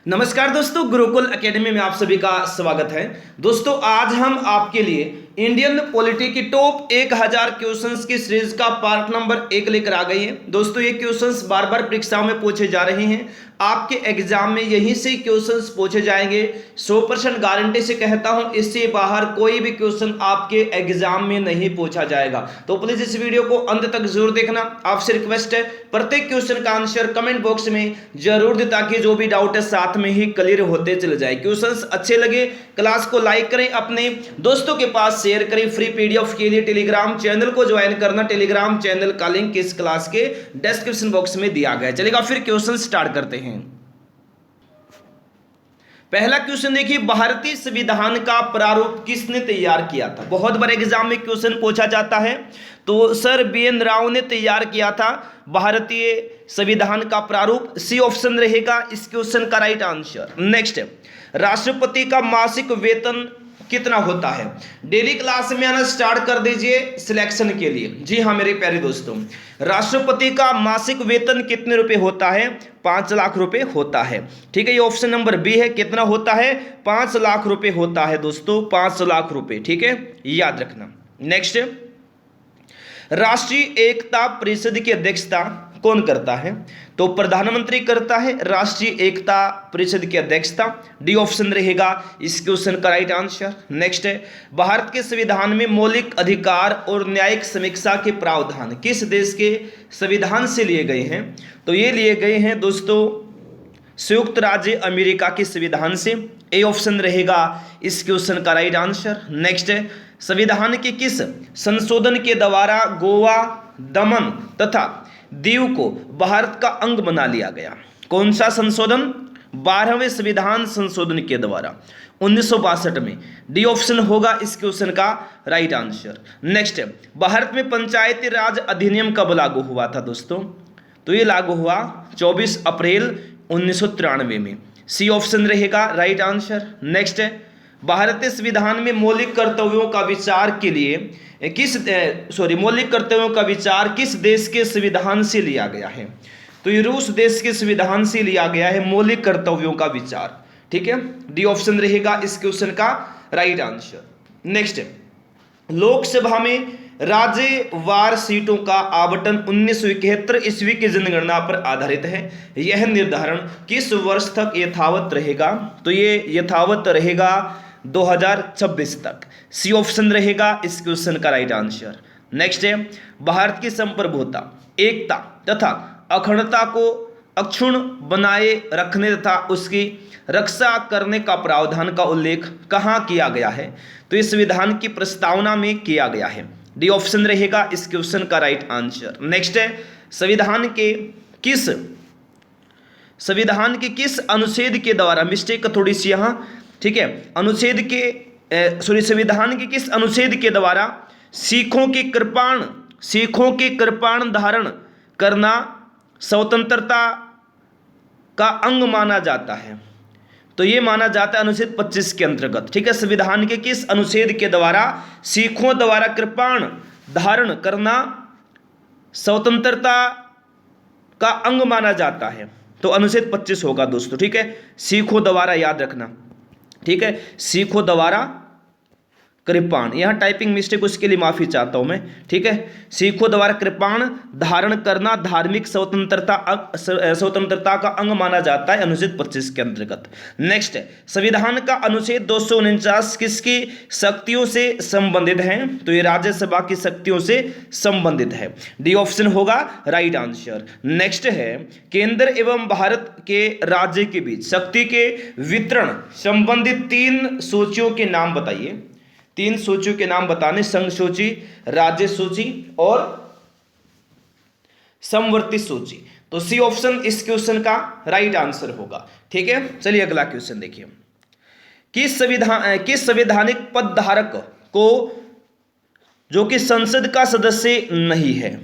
नमस्कार दोस्तों, गुरुकुल एकेडमी में आप सभी का स्वागत है। दोस्तों आज हम आपके लिए इंडियन पॉलिटी की टॉप 1000 क्वेश्चंस की सीरीज का पार्ट नंबर 1 लेकर आ गई है। दोस्तों ये क्वेश्चंस बार बार परीक्षाओं में पूछे जा रहे हैं, आपके एग्जाम में यहीं से क्वेश्चंस पूछे जाएंगे। 100% गारंटी से कहता हूं, इससे बाहर कोई भी क्वेश्चन आपके एग्जाम में नहीं पूछा जाएगा। तो प्लीज इस वीडियो को अंत तक जरूर देखना। आपसे रिक्वेस्ट है, प्रत्येक क्वेश्चन का आंसर कमेंट बॉक्स में जरूर दे, ताकि जो भी डाउट है साथ में ही क्लियर होते चले जाए। क्वेश्चंस अच्छे लगे क्लास को लाइक करें, अपने दोस्तों के पास शेयर करें। फ्री पीडीएफ के लिए टेलीग्राम चैनल को ज्वाइन करना। टेलीग्राम चैनल का लिंक इस क्लास के डिस्क्रिप्शन बॉक्स में दिया गया है। चलेगा, फिर क्वेश्चन स्टार्ट करते हैं। पहला क्वेश्चन देखिए, भारतीय संविधान का प्रारूप किसने तैयार किया था? बहुत बार एग्जाम में क्वेश्चन पूछा जाता है। तो सर BN राव ने तैयार किया था भारतीय संविधान का प्रारूप। सी ऑप्शन रहेगा इस क्वेश्चन का राइट आंसर। नेक्स्ट, राष्ट्रपति का मासिक वेतन कितना होता है? डेली क्लास में आना स्टार्ट कर दीजिए सिलेक्शन के लिए। जी हाँ मेरे प्यारे दोस्तों, राष्ट्रपति का मासिक वेतन कितने रुपए होता है? 5 लाख रुपए होता है। ठीक है, ये ऑप्शन नंबर बी है। कितना होता है? 5 लाख रुपए होता है दोस्तों, 5 लाख रुपए। ठीक है, याद रखना। नेक्स्ट, राष्ट्रीय एकता परिषद की अध्यक्षता कौन करता है? तो प्रधानमंत्री करता है राष्ट्रीय एकता परिषद की अध्यक्षता। डी ऑप्शन रहेगा इस क्वेश्चन का राइट आंसर। नेक्स्ट है, भारत के संविधान में मौलिक अधिकार और न्यायिक समीक्षा के प्रावधान किस देश के संविधान से लिए गए हैं? तो ये लिए गए हैं दोस्तों संयुक्त राज्य अमेरिका के संविधान से। ए ऑप्शन रहेगा इस क्वेश्चन का राइट आंसर। नेक्स्ट है, संविधान के किस संशोधन के द्वारा गोवा, दमन तथा दीव को भारत का अंग बना लिया गया? कौन सा संशोधन? 12वें संविधान संशोधन के द्वारा 1962 में। डी ऑप्शन होगा इस क्वेश्चन का राइट आंसर। नेक्स्ट, भारत में पंचायती राज अधिनियम कब लागू हुआ था दोस्तों? तो ये लागू हुआ 24 अप्रैल 1993 में। सी ऑप्शन रहेगा राइट आंसर। नेक्स्ट है, भारतीय संविधान में मौलिक कर्तव्यों का विचार के लिए मौलिक कर्तव्यों का विचार किस देश के संविधान से लिया गया है? तो ये रूस देश के संविधान से लिया गया है मौलिक कर्तव्यों का विचार। ठीक है, डी ऑप्शन रहेगा इस क्वेश्चन का राइट आंसर। नेक्स्ट, लोकसभा में राज्यवार सीटों का आवंटन 1971 ईस्वी की जनगणना पर आधारित है। यह निर्धारण किस वर्ष तक यथावत रहेगा? तो ये यथावत रहेगा 2026 तक। सी ऑप्शन रहेगा इस क्वेश्चन का राइट आंसर। नेक्स्ट है, भारत की संप्रभुता, एकता तथा अखंडता को अक्षुण्ण बनाए रखने तथा उसकी रक्षा करने का प्रावधान का उल्लेख कहाँ किया गया है? तो इस संविधान की प्रस्तावना में किया गया है। डी ऑप्शन रहेगा इस क्वेश्चन का राइट आंसर। नेक्स्ट है, संविधान के किस अनुच्छेद के द्वारा, मिस्टेक थोड़ी सी यहाँ, ठीक है, संविधान के किस अनुच्छेद के द्वारा सिखों के कृपाण धारण करना स्वतंत्रता का अंग माना जाता है? तो ये माना जाता है अनुच्छेद 25 के अंतर्गत। ठीक है, संविधान के किस अनुच्छेद के द्वारा सिखों द्वारा कृपाण धारण करना स्वतंत्रता का अंग माना जाता है? तो अनुच्छेद 25 होगा दोस्तों। ठीक है, सिखों द्वारा, याद रखना। ठीक है, सिखों द्वारा कृपाण, यहाँ टाइपिंग मिस्टेक, उसके लिए माफी चाहता हूं मैं। ठीक है, सिखों द्वारा कृपाण धारण करना धार्मिक स्वतंत्रता का अंग माना जाता है अनुच्छेद 25 के अंतर्गत। नेक्स्ट, संविधान का अनुच्छेद 249 किसकी शक्तियों से संबंधित है? तो ये राज्यसभा की शक्तियों से संबंधित है। डी ऑप्शन होगा राइट आंसर। नेक्स्ट है, केंद्र एवं भारत के राज्य के बीच शक्ति के वितरण संबंधित 3 सूचियों के नाम बताइए। 3 सूचियों के नाम बताने, संघ सूची, राज्य सूची और समवर्ती सूची। तो सी ऑप्शन इस क्वेश्चन का राइट आंसर होगा। ठीक है, चलिए अगला क्वेश्चन देखिए, किस संवैधानिक पद धारक को, जो कि संसद का सदस्य नहीं है,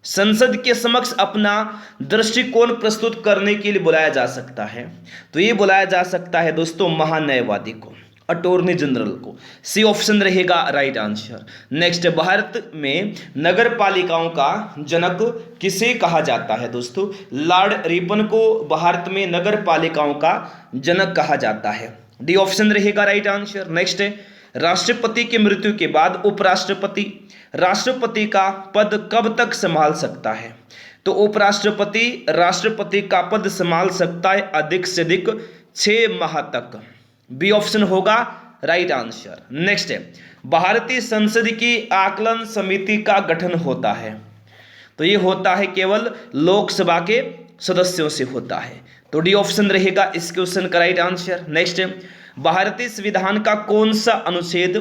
संसद के समक्ष अपना दृष्टिकोण प्रस्तुत करने के लिए बुलाया जा सकता है? तो ये बुलाया जा सकता है दोस्तों महान्यायवादी को। अटॉर्नी जनरल को। सी ऑप्शन रहेगा राइट आंसर। नेक्स्ट, भारत में नगर पालिकाओं का जनक किसे कहा जाता है दोस्तों? लॉर्ड रिपन को भारत में नगर पालिकाओं का जनक कहा जाता है। डी ऑप्शन रहेगा राइट आंसर। नेक्स्ट, राष्ट्रपति की मृत्यु के बाद उपराष्ट्रपति राष्ट्रपति का पद कब तक संभाल सकता है? तो उपराष्ट्रपति राष्ट्रपति का पद संभाल सकता है अधिक से अधिक 6 माह तक। बी ऑप्शन होगा राइट आंसर। नेक्स्ट है, भारतीय संसद की आकलन समिति का गठन होता है, तो ये होता है केवल लोकसभा के सदस्यों से होता है। तो डी ऑप्शन रहेगा इस क्वेश्चन का राइट आंसर। नेक्स्ट, भारतीय संविधान का कौन सा अनुच्छेद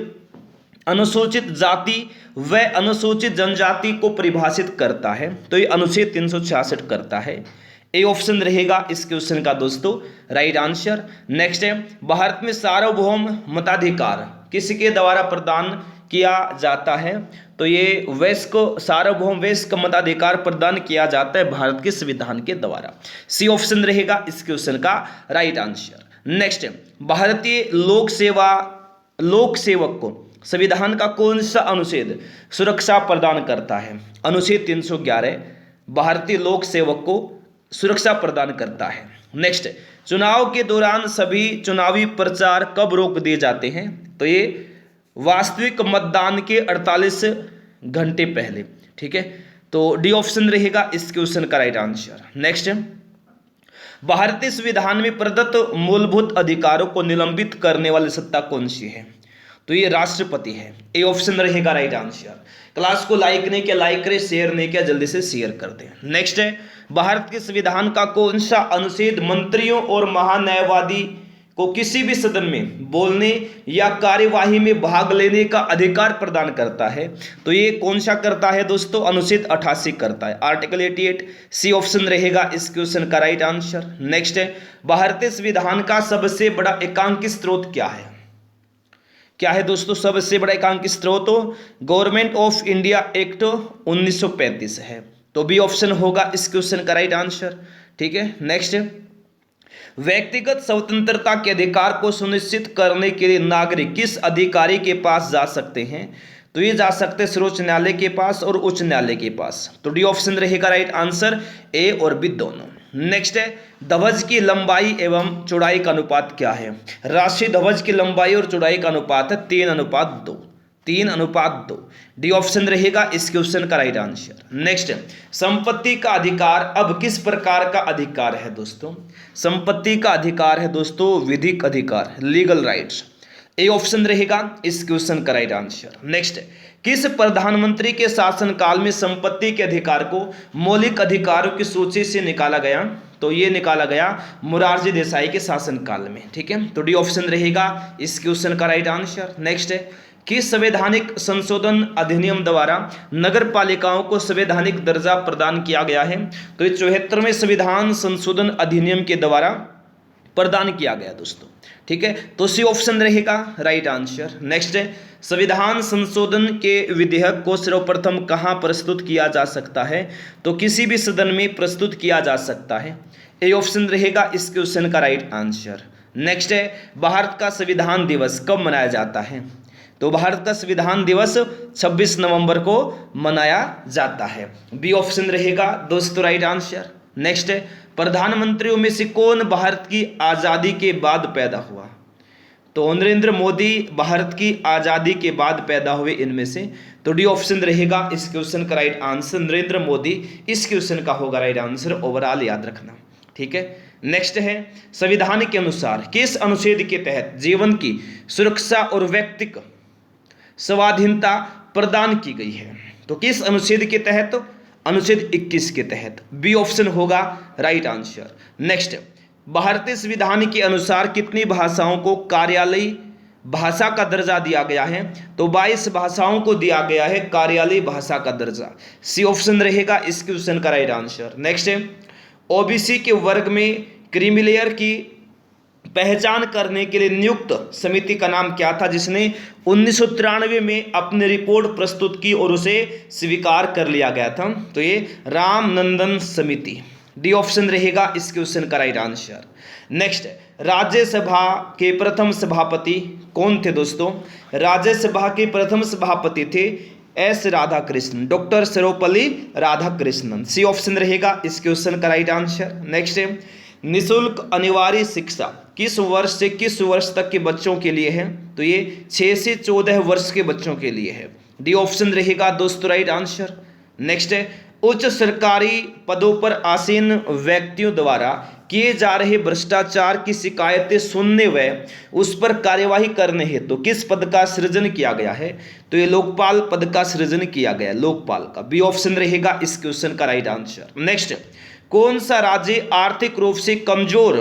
अनुसूचित जाति व अनुसूचित जनजाति को परिभाषित करता है? तो ये अनुच्छेद 366 करता है। ए ऑप्शन रहेगा इस क्वेश्चन का दोस्तों राइट आंसर। नेक्स्ट है, भारत में सार्वभौम मताधिकार किसके द्वारा प्रदान किया जाता है? तो ये वयस्क सार्वभौम वयस्क मताधिकार प्रदान किया जाता है भारत के संविधान के द्वारा। सी ऑप्शन रहेगा इस क्वेश्चन का राइट आंसर। नेक्स्ट, भारतीय लोक सेवक को संविधान का कौन सा अनुच्छेद सुरक्षा प्रदान करता है? अनुच्छेद 311 भारतीय लोक सेवक को सुरक्षा प्रदान करता है। नेक्स्ट, चुनाव के दौरान सभी चुनावी प्रचार कब रोक दिए जाते हैं? तो ये वास्तविक मतदान के 48 घंटे पहले। ठीक है, तो डी ऑप्शन रहेगा इस क्वेश्चन का राइट आंसर। नेक्स्ट, भारतीय संविधान में प्रदत्त मूलभूत अधिकारों को निलंबित करने वाली सत्ता कौन सी है? तो ये राष्ट्रपति है। ए ऑप्शन रहेगा राइट आंसर। क्लास को लाइक नहीं किया लाइक करें, शेयर नहीं किया जल्दी से शेयर कर दें। नेक्स्ट है, भारत के संविधान का कौन सा अनुच्छेद मंत्रियों और महान्यायवादी को किसी भी सदन में बोलने या कार्यवाही में भाग लेने का अधिकार प्रदान करता है? तो ये कौन सा करता है दोस्तों? अनुच्छेद 88 करता है, आर्टिकल 88। सी ऑप्शन रहेगा इस क्वेश्चन का राइट आंसर। नेक्स्ट है, भारतीय संविधान का सबसे बड़ा एकांकित स्रोत क्या है? क्या है दोस्तों सबसे बड़ा एकांकित स्रोत? गवर्नमेंट ऑफ इंडिया एक्ट 1935 है। तो बी ऑप्शन होगा इस क्वेश्चन का राइट आंसर। ठीक है, नेक्स्ट, व्यक्तिगत स्वतंत्रता के अधिकार को सुनिश्चित करने के लिए नागरिक किस अधिकारी के पास जा सकते हैं? तो ये जा सकते हैं सर्वोच्च न्यायालय के पास और उच्च न्यायालय के पास। तो डी ऑप्शन रहेगा राइट आंसर, ए और बी दोनों। नेक्स्ट है, ध्वज की लंबाई एवं चौड़ाई का अनुपात क्या है? राष्ट्रीय ध्वज की लंबाई और चौड़ाई का अनुपात है 3:2। 3:2। डी ऑप्शन रहेगा इस क्वेश्चन का राइट आंसर। नेक्स्ट, संपत्ति का अधिकार अब किस प्रकार का अधिकार है दोस्तों? संपत्ति का अधिकार है दोस्तों विधिक अधिकार, लीगल राइट्स। ए ऑप्शन रहेगा इस क्वेश्चन का राइट आंसर। नेक्स्ट, किस प्रधानमंत्री के शासनकाल में संपत्ति के अधिकार को मौलिक अधिकारों की सूची से निकाला गया? तो ये निकाला गया मोरारजी देसाई के शासनकाल में। ठीक है, तो डी ऑप्शन रहेगा इस क्वेश्चन का राइट आंसर। नेक्स्ट है, किस संवैधानिक संशोधन अधिनियम द्वारा नगर पालिकाओं को संवैधानिक दर्जा प्रदान किया गया है? तो ये 74वें संविधान संशोधन अधिनियम के द्वारा प्रदान किया गया दोस्तों। ठीक है, तो सी ऑप्शन रहेगा राइट आंसर। नेक्स्ट है, संविधान संशोधन के विधेयक को सर्वप्रथम कहाँ प्रस्तुत किया जा सकता है? तो किसी भी सदन में प्रस्तुत किया जा सकता है। ए ऑप्शन रहेगा इस क्वेश्चन का राइट आंसर। नेक्स्ट है, भारत का संविधान दिवस कब मनाया जाता है? तो भारत का संविधान दिवस 26 नवंबर को मनाया जाता है। बी ऑप्शन रहेगा दोस्तों राइट आंसर। नेक्स्ट है, प्रधानमंत्रियों में से कौन भारत की आज़ादी के बाद पैदा हुआ? तो नरेंद्र मोदी भारत की आज़ादी के बाद पैदा हुए इनमें से। तो डी ऑप्शन रहेगा इस क्वेश्चन का राइट आंसर। नरेंद्र मोदी इस क्वेश्चन का होगा राइट आंसर, ओवरऑल याद रखना। ठीक है, नेक्स्ट है, संविधान के अनुसार किस अनुच्छेद के तहत जीवन की सुरक्षा और व्यक्तिक स्वाधीनता प्रदान की गई है? तो किस अनुच्छेद के तहत? अनुच्छेद 21 के तहत। बी ऑप्शन होगा राइट आंसर। नेक्स्ट, भारतीय संविधान के अनुसार कितनी भाषाओं को कार्यालयी भाषा का दर्जा दिया गया है? तो 22 भाषाओं को दिया गया है कार्यालयी भाषा का दर्जा। सी ऑप्शन रहेगा इस क्वेश्चन का राइट आंसर। नेक्स्ट है, ओबीसी के वर्ग में क्रीमी लेयर की पहचान करने के लिए नियुक्त समिति का नाम क्या था, जिसने 1993 में अपनी रिपोर्ट प्रस्तुत की और उसे स्वीकार कर लिया गया था? तो ये रामनंदन समिति। डी ऑप्शन रहेगा इस क्वेश्चन का राइट आंसर। नेक्स्ट, राज्यसभा के प्रथम सभापति कौन थे दोस्तों? राज्यसभा के प्रथम सभापति थे S Radhakrishnan, doctor Sarvepalli Radhakrishnan. C option रहेगा इस क्वेश्चन का राइट आंसर। नेक्स्ट है, निःशुल्क अनिवार्य शिक्षा किस वर्ष से किस वर्ष तक के बच्चों के लिए है? तो ये 6 से 14 वर्ष के बच्चों के लिए है। डी ऑप्शन रहेगा दोस्तों राइट आंसर। नेक्स्ट है, उच्च सरकारी पदों पर आसीन व्यक्तियों द्वारा किए जा रहे भ्रष्टाचार की शिकायतें सुनने व उस पर कार्यवाही करने हेतु तो किस पद का सृजन किया गया है? तो ये लोकपाल पद का सृजन किया गया, लोकपाल का। बी ऑप्शन रहेगा इस क्वेश्चन का राइट आंसर। नेक्स्ट, कौन सा राज्य आर्थिक रूप से कमजोर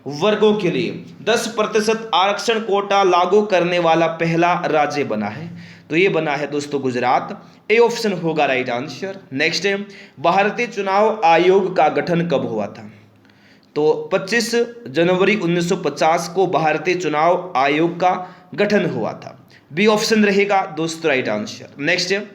वर्गों के लिए 10% आरक्षण कोटा लागू करने वाला पहला राज्य बना है? तो ये बना है दोस्तों गुजरात। ए ऑप्शन होगा राइट आंसर। नेक्स्ट है, भारतीय चुनाव आयोग का गठन कब हुआ था? तो 25 जनवरी 1950 को भारतीय चुनाव आयोग का गठन हुआ था। बी ऑप्शन रहेगा दोस्तों राइट आंसर। नेक्स्ट है,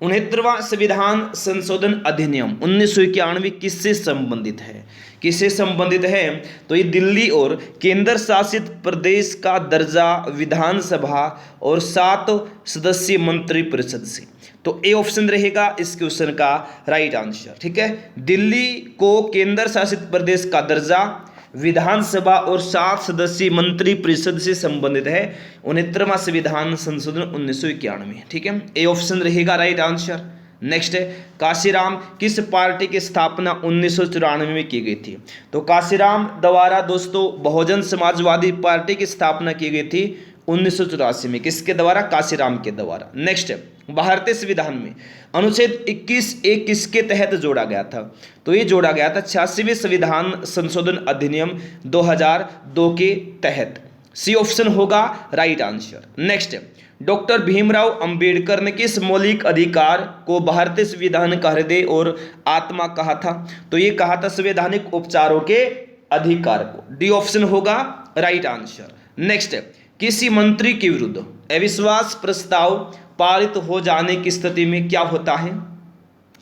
69वां संविधान संशोधन अधिनियम 1991 किससे संबंधित है? किससे संबंधित है? तो ये दिल्ली और केंद्र शासित प्रदेश का दर्जा, विधानसभा और 7 सदस्यीय मंत्रिपरिषद से। तो ए ऑप्शन रहेगा इस क्वेश्चन का राइट आंसर। ठीक है, दिल्ली को केंद्र शासित प्रदेश का दर्जा, विधानसभा और 7 सदस्यीय मंत्रिपरिषद से संबंधित है 69वां संविधान संशोधन 1991। ठीक है, ए ऑप्शन रहेगा राइट आंसर। नेक्स्ट है, काशीराम किस पार्टी की स्थापना 1994 में की गई थी? तो काशीराम द्वारा दोस्तों बहुजन समाजवादी पार्टी की स्थापना की गई थी 1984 में। किसके द्वारा? काशीराम के द्वारा। नेक्स्ट है, भारतीय संविधान में अनुच्छेद 21A किसके तहत जोड़ा गया था? तो ये जोड़ा गया था 86वें संविधान संशोधन अधिनियम 2002 के तहत। सी ऑप्शन होगा right answer. Next, doctor Bhimrao Ambedkar ने किस मौलिक अधिकार को भारतीय संविधान का हृदय और आत्मा कहा था? तो ये कहा था संवैधानिक उपचारों के अधिकार को। डी ऑप्शन होगा राइट आंसर। नेक्स्ट, किसी मंत्री के विरुद्ध अविश्वास प्रस्ताव पारित हो जाने की स्थिति में क्या होता है?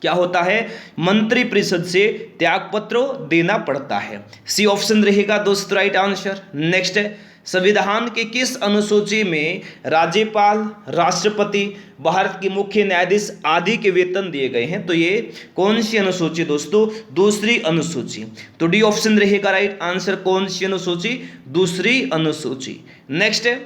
क्या होता है? मंत्रिपरिषद से त्यागपत्र देना पड़ता है। सी ऑप्शन रहेगा दोस्तों राइट आंसर। नेक्स्ट है, संविधान के किस अनुसूची में राज्यपाल, राष्ट्रपति, भारत के मुख्य न्यायाधीश आदि के वेतन दिए गए हैं? तो ये कौन सी अनुसूची दोस्तों? दूसरी अनुसूची। तो डी ऑप्शन रहेगा राइट आंसर। कौन सी अनुसूची? दूसरी अनुसूची। नेक्स्ट है,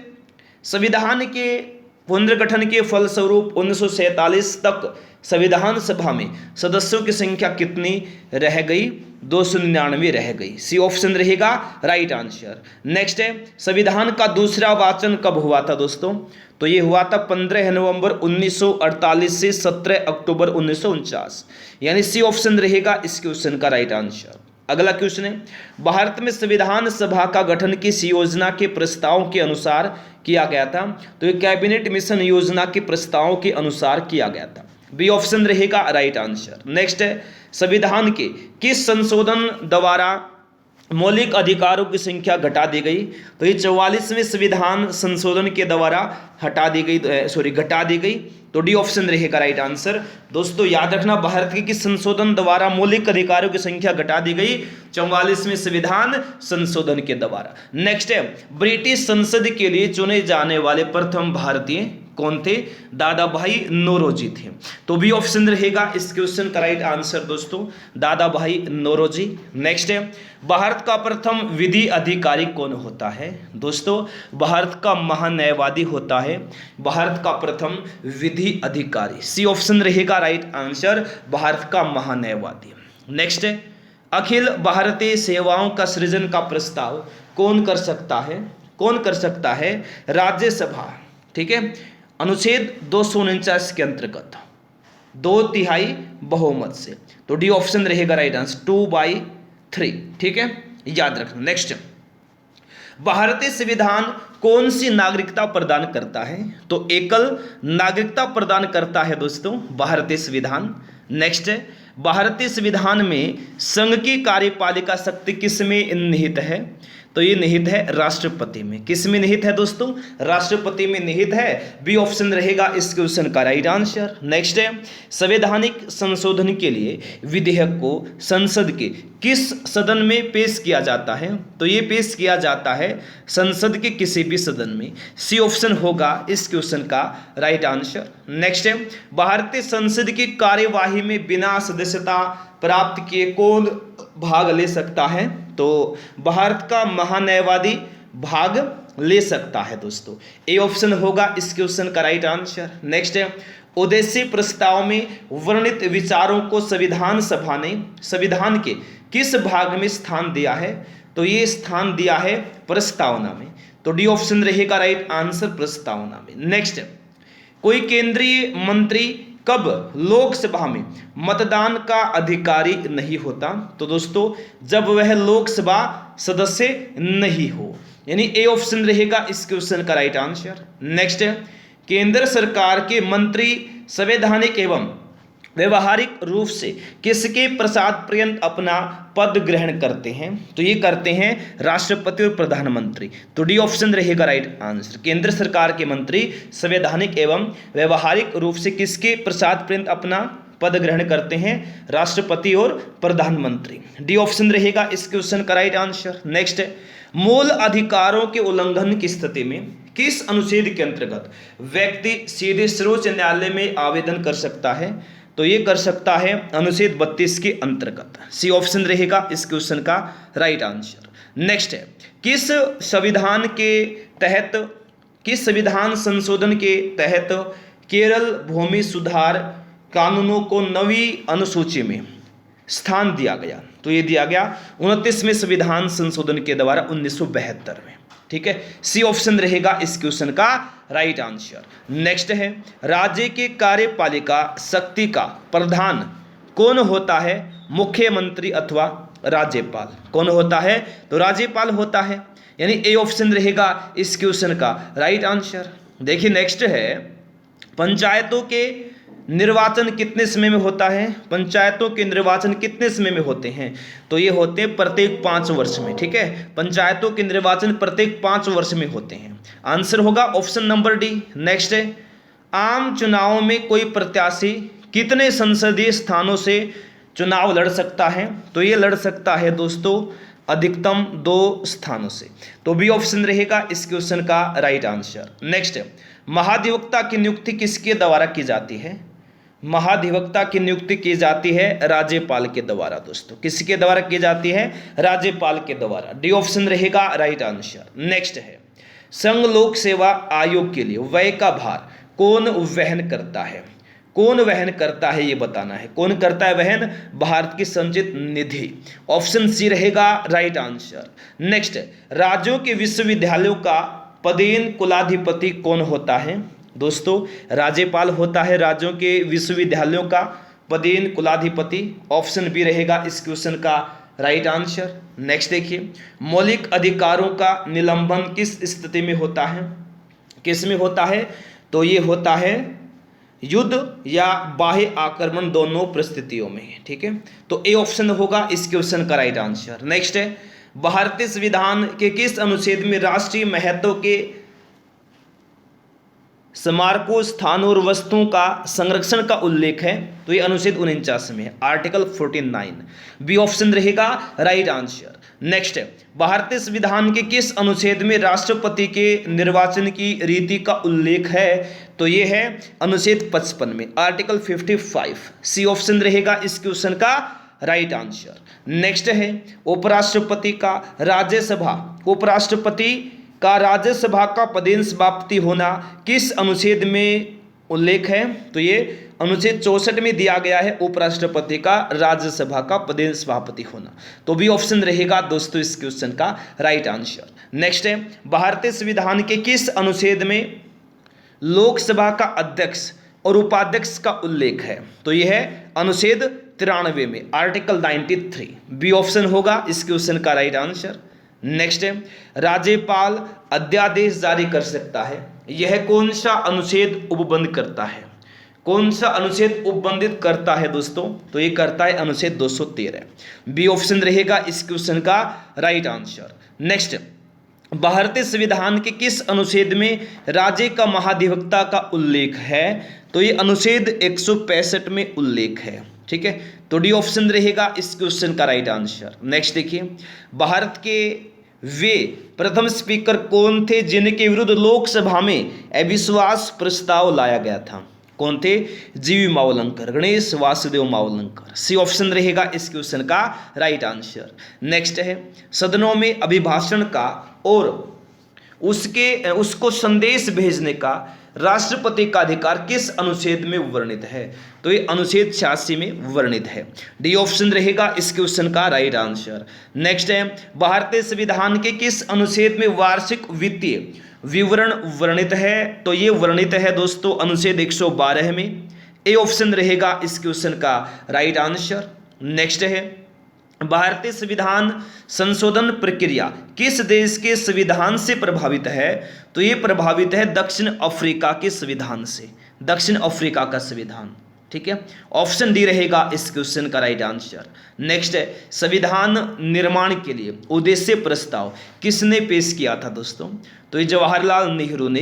संविधान के पुनर्गठन के फलस्वरूप 1947 तक संविधान सभा में सदस्यों की संख्या कितनी रह गई? 299 रह गई। सी ऑप्शन रहेगा राइट आंसर। नेक्स्ट है, संविधान का दूसरा वाचन कब हुआ था दोस्तों? तो ये हुआ था 15 नवंबर 1948 से 17 अक्टूबर 1949, यानी सी ऑप्शन रहेगा इस क्वेश्चन का राइट आंसर। अगला क्वेश्चन है, भारत में संविधान सभा का गठन किस योजना के प्रस्ताव के अनुसार किया गया था? तो ये कैबिनेट मिशन योजना के प्रस्ताव के अनुसार किया गया था। बी ऑप्शन रहेगा राइट आंसर। नेक्स्ट है, संविधान के किस संशोधन द्वारा मौलिक अधिकारों की संख्या घटा दी गई? तो ये 44वें संविधान संशोधन के द्वारा घटा दी गई। तो डी ऑप्शन रहेगा राइट आंसर। दोस्तों याद रखना, भारत के किस संशोधन द्वारा मौलिक अधिकारों की संख्या घटा दी गई? 44वें संविधान संशोधन के द्वारा। नेक्स्ट है, ब्रिटिश संसद के लिए चुने जाने वाले प्रथम भारतीय कौन थे? दादा भाई नौरोजी थे। तो बी ऑप्शन रहेगा इस क्वेश्चन का राइट आंसर दोस्तों, दादा भाई नौरोजी। नेक्स्ट है, भारत का प्रथम विधि अधिकारी कौन होता है? दोस्तों भारत का महान्यायवादी होता है भारत का प्रथम विधि अधिकारी। सी ऑप्शन रहेगा राइट आंसर, भारत का महान्यायवादी। नेक्स्ट है, अखिल भारतीय सेवाओं का सृजन का प्रस्ताव कौन कर सकता है? कौन कर सकता है? राज्यसभा। ठीक है, अनुच्छेद 249 के अंतर्गत 2/3 बहुमत से। तो डी ऑप्शन रहेगा राइट आंसर, 2/3। ठीक है, याद रखना। नेक्स्ट, भारतीय संविधान कौन सी नागरिकता प्रदान करता है? तो एकल नागरिकता प्रदान करता है दोस्तों भारतीय संविधान। नेक्स्ट है, भारतीय संविधान में संघ की कार्यपालिका शक्ति किस में निहित है? तो ये निहित है राष्ट्रपति में। किस में निहित है दोस्तों? राष्ट्रपति में निहित है। बी ऑप्शन रहेगा इस क्वेश्चन का राइट आंसर। नेक्स्ट है, संवैधानिक संशोधन के लिए विधेयक को संसद के किस सदन में पेश किया जाता है? तो ये पेश किया जाता है संसद के किसी भी सदन में। सी ऑप्शन होगा इस क्वेश्चन का राइट आंसर। नेक्स्ट है, भारतीय संसद की कार्यवाही में बिना सदस्यता प्राप्त किए कौन भाग ले सकता है? तो भारत का महान्यायवादी भाग ले सकता है दोस्तों। ए ऑप्शन होगा इस क्वेश्चन का राइट आंसर। नेक्स्ट है, उद्देश्य प्रस्ताव में वर्णित विचारों को संविधान सभा ने संविधान के किस भाग में स्थान दिया है? तो ये स्थान दिया है प्रस्तावना में। तो डी ऑप्शन रहेगा राइट आंसर, प्रस्तावना में। नेक्स्ट है, कोई केंद्रीय मंत्री कब लोकसभा में मतदान का अधिकारी नहीं होता? तो दोस्तों, जब वह लोकसभा सदस्य नहीं हो, यानी ए ऑप्शन रहेगा इस क्वेश्चन का राइट आंसर। नेक्स्ट है, केंद्र सरकार के मंत्री संवैधानिक एवं व्यवहारिक रूप से किसके प्रसाद पर्यंत अपना पद ग्रहण करते हैं? तो ये करते हैं राष्ट्रपति और प्रधानमंत्री। तो डी ऑप्शन रहेगा राइट आंसर। केंद्र सरकार के मंत्री संवैधानिक एवं व्यवहारिक रूप से किसके प्रसाद पर्यंत अपना पद ग्रहण करते हैं? राष्ट्रपति और प्रधानमंत्री। डी ऑप्शन रहेगा इस क्वेश्चन का राइट आंसर। नेक्स्ट है, मूल अधिकारों के उल्लंघन की स्थिति में किस अनुच्छेद के अंतर्गत व्यक्ति सीधे सर्वोच्च न्यायालय में आवेदन कर सकता है? तो ये कर सकता है अनुच्छेद 32 के अंतर्गत। सी ऑप्शन रहेगा इस क्वेश्चन का राइट आंसर। नेक्स्ट है, किस संविधान संशोधन के तहत केरल भूमि सुधार कानूनों को नवी अनुसूची में स्थान दिया गया? तो ये दिया गया 29वें संविधान संशोधन के द्वारा 1972 में। ठीक है, सी ऑप्शन रहेगा इस क्वेश्चन का राइट आंसर। नेक्स्ट है, राज्य के कार्यपालिका शक्ति का प्रधान कौन होता है? मुख्यमंत्री अथवा राज्यपाल? कौन होता है? तो राज्यपाल होता है, यानी ए ऑप्शन रहेगा इस क्वेश्चन का राइट आंसर। देखिए नेक्स्ट है, पंचायतों के निर्वाचन कितने समय में होता है? पंचायतों के निर्वाचन कितने समय में होते हैं? तो ये होते हैं प्रत्येक 5 वर्ष में। ठीक है, पंचायतों के निर्वाचन प्रत्येक 5 वर्ष में होते हैं। आंसर होगा ऑप्शन नंबर डी। नेक्स्ट है, आम चुनावों में कोई प्रत्याशी कितने संसदीय स्थानों से चुनाव लड़ सकता है? तो ये लड़ सकता है दोस्तों अधिकतम 2 स्थानों से। तो बी ऑप्शन रहेगा इस क्वेश्चन का राइट आंसर। नेक्स्ट है, महाधिवक्ता की नियुक्ति किसके द्वारा की जाती है? महाधिवक्ता की नियुक्ति की जाती है राज्यपाल के द्वारा दोस्तों। किसके द्वारा की जाती है? राज्यपाल के द्वारा। डी ऑप्शन रहेगा राइट आंसर। नेक्स्ट है, संघ लोक सेवा आयोग के लिए व्यय का भार कौन वहन करता है? कौन वहन करता है ये बताना है। कौन करता है वहन? भारत की संचित निधि। ऑप्शन सी रहेगा राइट आंसर। नेक्स्ट, राज्यों के विश्वविद्यालयों का पदेन कुलाधिपति कौन होता है? दोस्तों, राज्यपाल होता है राज्यों के विश्वविद्यालयों का पदेन कुलाधिपति। ऑप्शन बी रहेगा इस क्वेश्चन का राइट आंसर। नेक्स्ट देखिए, मौलिक अधिकारों का निलंबन किस स्थिति में होता है? किस में होता है? तो ये होता है युद्ध या बाह्य आक्रमण दोनों परिस्थितियों में। ठीक है, तो ए ऑप्शन होगा इस क्वेश्चन का राइट आंसर। नेक्स्ट है, भारतीय संविधान के किस अनुच्छेद में राष्ट्रीय महत्व के स्मारकों, स्थानों और वस्तुओं का संरक्षण का उल्लेख है? तो ये अनुच्छेद 49 में है, आर्टिकल 49। बी ऑप्शन रहेगा राइट आंसर। नेक्स्ट है, भारतीय संविधान के किस अनुच्छेद में राष्ट्रपति के निर्वाचन की रीति का उल्लेख है? तो ये है अनुच्छेद 55 में, आर्टिकल 55। सी ऑप्शन रहेगा इस क्वेश्चन का राइट आंसर। नेक्स्ट है, उपराष्ट्रपति का राज्यसभा का पदेन सभापति होना किस अनुच्छेद में उल्लेख है? तो ये अनुच्छेद 64 में दिया गया है उपराष्ट्रपति का राज्यसभा का पदेन सभापति होना। तो बी ऑप्शन रहेगा दोस्तों इस क्वेश्चन का राइट आंसर। नेक्स्ट है, भारतीय संविधान के किस अनुच्छेद में लोकसभा का अध्यक्ष और उपाध्यक्ष का उल्लेख है? तो यह है अनुच्छेद 93 में, आर्टिकल 93। बी ऑप्शन होगा इस क्वेश्चन का राइट आंसर। नेक्स्ट है, राज्यपाल अध्यादेश जारी कर सकता है, यह कौन सा अनुच्छेद उपबंध करता है? कौन सा अनुच्छेद उपबंधित करता है दोस्तों? तो ये करता है अनुच्छेद 213। बी ऑप्शन रहेगा इस क्वेश्चन का राइट आंसर। नेक्स्ट, भारतीय संविधान के किस अनुच्छेद में राज्य का महाधिवक्ता का उल्लेख है? तो ये अनुच्छेद 165 में उल्लेख है। ठीक है, तो डी ऑप्शन रहेगा इस क्वेश्चन का राइट आंसर। नेक्स्ट देखिए, भारत के वे प्रथम स्पीकर कौन थे जिनके विरुद्ध लोकसभा में अविश्वास प्रस्ताव लाया गया था? कौन थे? जीवी मावलंकर, गणेश वासुदेव मावलंकर। सी ऑप्शन रहेगा इस क्वेश्चन का राइट आंसर। नेक्स्ट है, सदनों में अभिभाषण का और उसको संदेश भेजने का राष्ट्रपति का अधिकार किस अनुच्छेद में वर्णित है? तो ये अनुच्छेद 86 में वर्णित है। डी ऑप्शन रहेगा इस क्वेश्चन का राइट आंसर। नेक्स्ट है, भारतीय संविधान के किस अनुच्छेद में वार्षिक वित्तीय विवरण वर्णित है? तो ये वर्णित है दोस्तों अनुच्छेद 112 में। ए ऑप्शन रहेगा इस क्वेश्चन का राइट आंसर। नेक्स्ट है, भारतीय संविधान संशोधन प्रक्रिया किस देश के संविधान से प्रभावित है? तो ये प्रभावित है दक्षिण अफ्रीका के संविधान से, दक्षिण अफ्रीका का संविधान। ठीक है, ऑप्शन डी रहेगा इस क्वेश्चन का राइट आंसर। नेक्स्ट है, संविधान निर्माण के लिए उद्देश्य प्रस्ताव किसने पेश किया था दोस्तों? तो ये जवाहरलाल नेहरू ने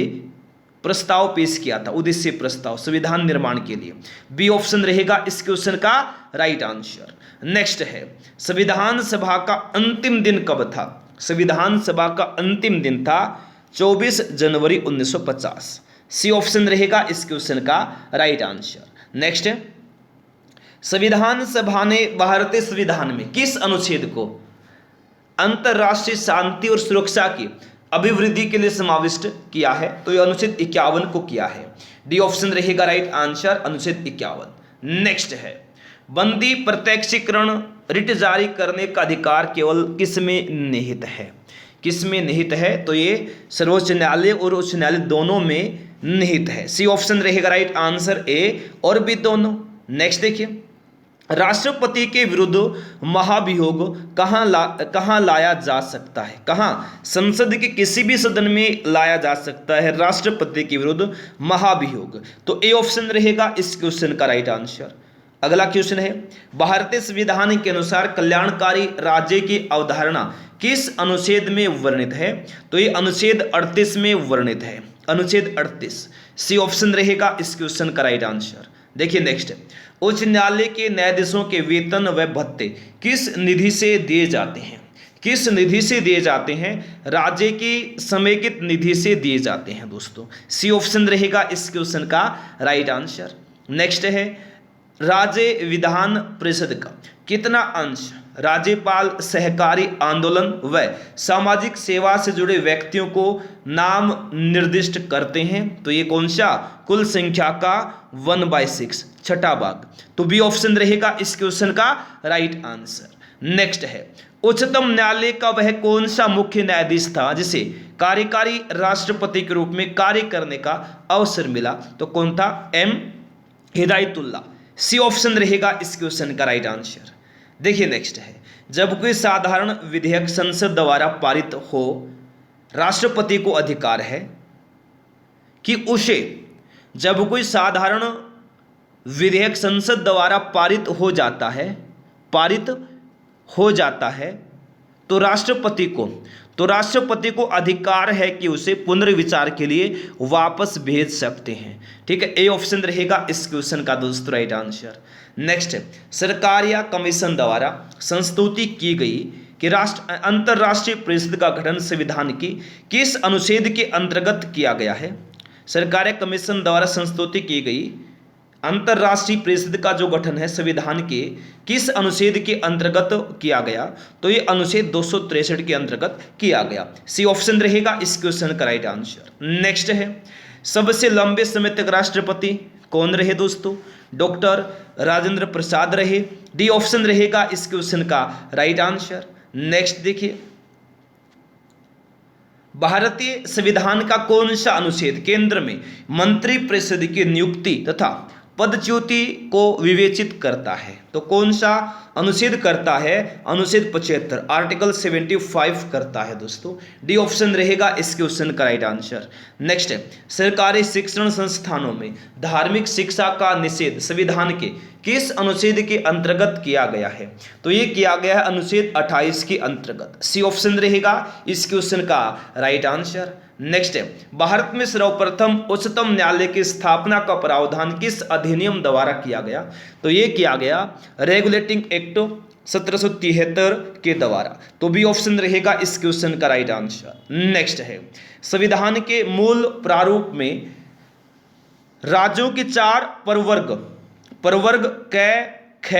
प्रस्ताव पेश किया था, उद्देश्य प्रस्ताव संविधान निर्माण के लिए। बी ऑप्शन रहेगा इस क्वेश्चन का राइट आंसर। नेक्स्ट है, संविधान सभा का अंतिम दिन कब था? संविधान सभा का अंतिम दिन था 24 जनवरी 1950। सी ऑप्शन रहेगा इस क्वेश्चन का राइट आंसर। नेक्स्ट है, संविधान सभा ने भारतीय संविधान में किस अनुच्छेद को अंतरराष्ट्रीय शांति और सुरक्षा की अभिवृद्धि के लिए समाविष्ट किया है? तो यह अनुच्छेद 51 को किया है। डी ऑप्शन रहेगा राइट आंसर, अनुच्छेद 51। नेक्स्ट है, बंदी प्रत्यक्षीकरण रिट जारी करने का अधिकार केवल किस में निहित है? किस में निहित है? तो ये सर्वोच्च न्यायालय और उच्च न्यायालय दोनों में निहित है। सी ऑप्शन रहेगा राइट आंसर, ए और बी दोनों। नेक्स्ट देखिए, राष्ट्रपति के विरुद्ध महाभियोग कहाँ लाया जा सकता है? कहाँ? संसद के किसी भी सदन में लाया जा सकता है राष्ट्रपति के विरुद्ध महाभियोग। तो ए ऑप्शन रहेगा इस क्वेश्चन का राइट आंसर। अगला क्वेश्चन है, भारतीय संविधान के अनुसार कल्याणकारी राज्य की अवधारणा किस अनुच्छेद में वर्णित है? तो ये अनुच्छेद 38 में वर्णित है, अनुच्छेद 38। सी ऑप्शन रहेगा इस क्वेश्चन का राइट आंसर। देखिए नेक्स्ट, उच्च न्यायालय के न्यायाधीशों के वेतन व भत्ते किस निधि से दिए जाते हैं? किस निधि से दिए जाते हैं? राज्य की समेकित निधि से दिए जाते हैं दोस्तों। सी ऑप्शन रहेगा इस क्वेश्चन का राइट आंसर। नेक्स्ट है, राज्य विधान परिषद का कितना अंश राज्यपाल सहकारी आंदोलन व सामाजिक सेवा से जुड़े व्यक्तियों को नाम निर्दिष्ट करते हैं? तो ये कौन सा? कुल संख्या का 1/6, छठा भाग। तो बी ऑप्शन रहेगा इस क्वेश्चन का राइट आंसर। नेक्स्ट है, उच्चतम न्यायालय का वह कौन सा मुख्य न्यायाधीश था जिसे कार्यकारी राष्ट्रपति के रूप में कार्य करने का अवसर मिला? तो कौन था? एम हिदायतुल्ला। सी ऑप्शन रहेगा इस क्वेश्चन का राइट आंसर। देखिए नेक्स्ट है, जब कोई साधारण विधेयक संसद द्वारा पारित हो, राष्ट्रपति को अधिकार है कि उसे, जब कोई साधारण विधेयक संसद द्वारा पारित हो जाता है तो राष्ट्रपति को अधिकार है कि उसे पुनर्विचार के लिए वापस भेज सकते हैं। ठीक है, ए ऑप्शन रहेगा इस क्वेश्चन का दोस्तों राइट आंसर। नेक्स्ट है, सरकार या कमीशन द्वारा संस्तुति की गई कि अंतर्राष्ट्रीय परिषद का गठन संविधान की किस अनुच्छेद के अंतर्गत किया गया है? सरकार या कमीशन द्वारा संस्तुति की गई अंतर्राष्ट्रीय परिषद का जो गठन है संविधान के किस अनुच्छेद के अंतर्गत किया गया? तो ये अनुच्छेद 263 के अंतर्गत किया गया। सी ऑप्शन रहेगा इस क्वेश्चन का राइट आंसर। नेक्स्ट है, सबसे लंबे समय तक राष्ट्रपति कौन रहे दोस्तों? डॉक्टर राजेंद्र प्रसाद रहे। डी ऑप्शन रहेगा इस क्वेश्चन का राइट आंसर। नेक्स्ट देखिए, भारतीय संविधान का कौन सा अनुच्छेद केंद्र में मंत्रिपरिषद की नियुक्ति तथा पदच्युति को विवेचित करता है। तो कौन सा अनुच्छेद करता है? अनुच्छेद 75 आर्टिकल 75 करता है दोस्तों। डी ऑप्शन रहेगा इस क्वेश्चन का राइट आंसर। नेक्स्ट है, सरकारी शिक्षण संस्थानों में धार्मिक शिक्षा का निषेध संविधान के किस अनुच्छेद के अंतर्गत किया गया है? तो ये किया गया है अनुच्छेद 28 के अंतर्गत। सी ऑप्शन रहेगा इस क्वेश्चन का राइट आंसर। नेक्स्ट है, भारत में सर्वप्रथम उच्चतम न्यायालय की स्थापना का प्रावधान किस अधिनियम द्वारा किया गया? तो ये किया गया रेगुलेटिंग एक्ट 1773 के द्वारा। तो बी ऑप्शन रहेगा इस क्वेश्चन का राइट आंसर। नेक्स्ट है, संविधान के मूल प्रारूप में राज्यों के 4 प्रवर्ग कै, ख,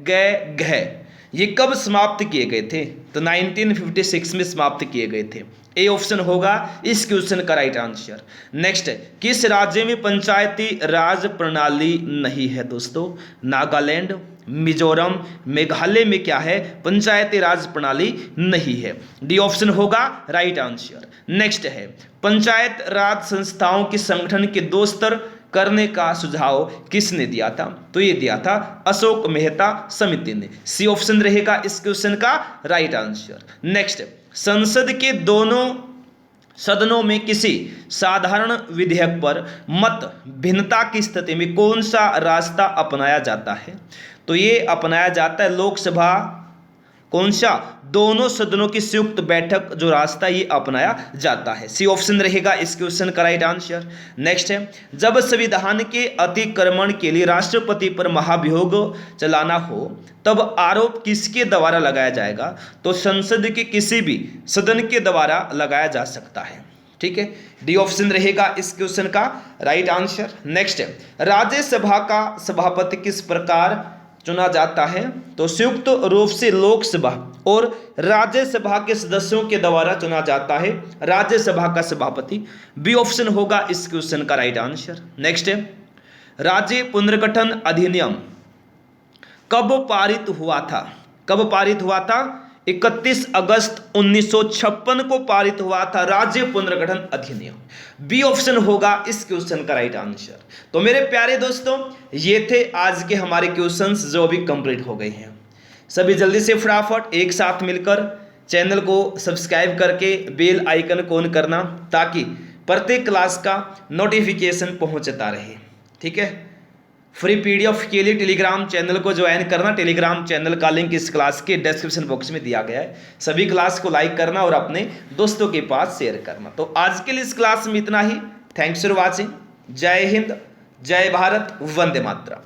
ग, घ ये कब समाप्त किए गए थे? तो 1956 में समाप्त किए गए थे। ए ऑप्शन होगा इस क्वेश्चन का राइट आंसर। नेक्स्ट है, किस राज्य में पंचायती राज प्रणाली नहीं है दोस्तों? नागालैंड, मिजोरम, मेघालय में क्या है? पंचायती राज प्रणाली नहीं है। डी ऑप्शन होगा राइट आंसर। नेक्स्ट है, पंचायत राज संस्थाओं के संगठन के 2 स्तर करने का सुझाव किसने दिया था? तो ये दिया था अशोक मेहता समिति ने। सी ऑप्शन रहेगा इस क्वेश्चन का राइट आंसर। नेक्स्ट, संसद के दोनों सदनों में किसी साधारण विधेयक पर मत भिन्नता की स्थिति में कौन सा रास्ता अपनाया जाता है? तो ये अपनाया जाता है लोकसभा, कौन सा? दोनों सदनों की संयुक्त बैठक जो रास्ता ये अपनाया जाता है। सी ऑप्शन रहेगा इस क्वेश्चन का राइट आंसर। नेक्स्ट है, जब संविधान के अतिक्रमण के लिए राष्ट्रपति पर महाभियोग चलाना हो तब आरोप किसके द्वारा लगाया जाएगा? तो संसद के किसी भी सदन के द्वारा लगाया जा सकता है। ठीक है, डी ऑप्शन रहेगा इस क्वेश्चन का राइट आंसर। नेक्स्ट है, राज्यसभा का सभापति किस प्रकार चुना जाता है? तो संयुक्त रूप से लोकसभा और राज्यसभा के सदस्यों के द्वारा चुना जाता है राज्यसभा का सभापति। बी ऑप्शन होगा इस क्वेश्चन का राइट आंसर। नेक्स्ट है, राज्य पुनर्गठन अधिनियम कब पारित हुआ था? कब पारित हुआ था? 31 अगस्त 1956 को पारित हुआ था राज्य पुनर्गठन अधिनियम। बी ऑप्शन होगा इस क्वेश्चन का राइट आंसर। तो मेरे प्यारे दोस्तों, ये थे आज के हमारे क्वेश्चंस जो अभी कंप्लीट हो गए हैं। सभी जल्दी से फटाफट एक साथ मिलकर चैनल को सब्सक्राइब करके बेल आइकन को ऑन करना ताकि प्रत्येक क्लास का नोटिफिकेशन पहुंचता रहे। ठीक है, फ्री पीडीएफ के लिए टेलीग्राम चैनल को ज्वाइन करना। टेलीग्राम चैनल का लिंक इस क्लास के डिस्क्रिप्शन बॉक्स में दिया गया है। सभी क्लास को लाइक करना और अपने दोस्तों के पास शेयर करना। तो आज के लिए इस क्लास में इतना ही। Thanks for watching. जय हिंद, जय भारत, वंदे मातरम।